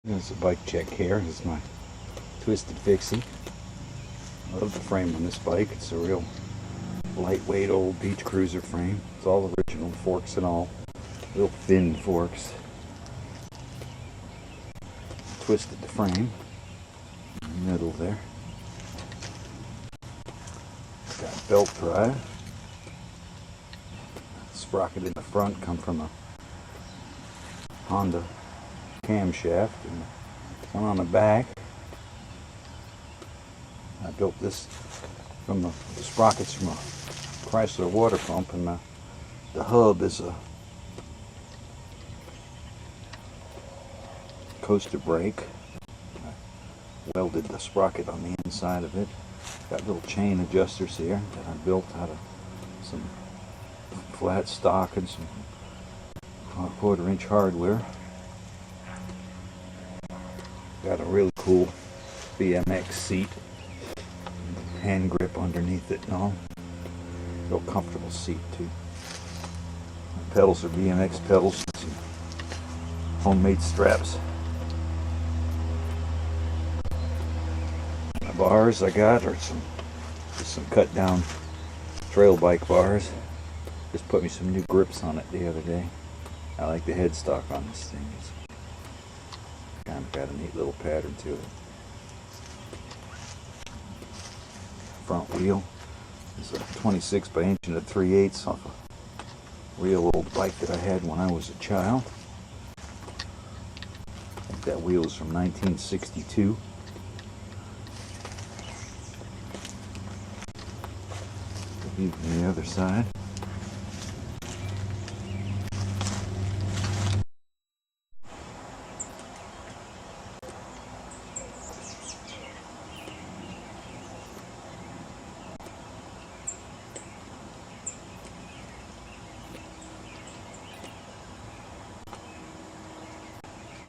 There's a bike check here. This is my Twisted Fixie. I love the frame on this bike. It's a real lightweight old beach cruiser frame. It's all original, forks and all. Real thin forks. Twisted the frame in the middle there. Got belt drive. Sprocket in the front come from a Honda camshaft, and one on the back. I built this from the sprockets from a Chrysler water pump, and the hub is a coaster brake. I welded the sprocket on the inside of it. Got little chain adjusters here that I built out of some flat stock and some 1/4-inch hardware. Got a really cool BMX seat, hand grip underneath it and all. Real comfortable seat too. My pedals are BMX pedals with some homemade straps. The bars I got are just some cut down trail bike bars. Just put me some new grips on it the other day. I like the headstock on this thing. It's kind of got a neat little pattern to it. Front wheel is a 26 by inch and a 3/8 off a real old bike that I had when I was a child. I think that wheel is from 1962. View from the other side.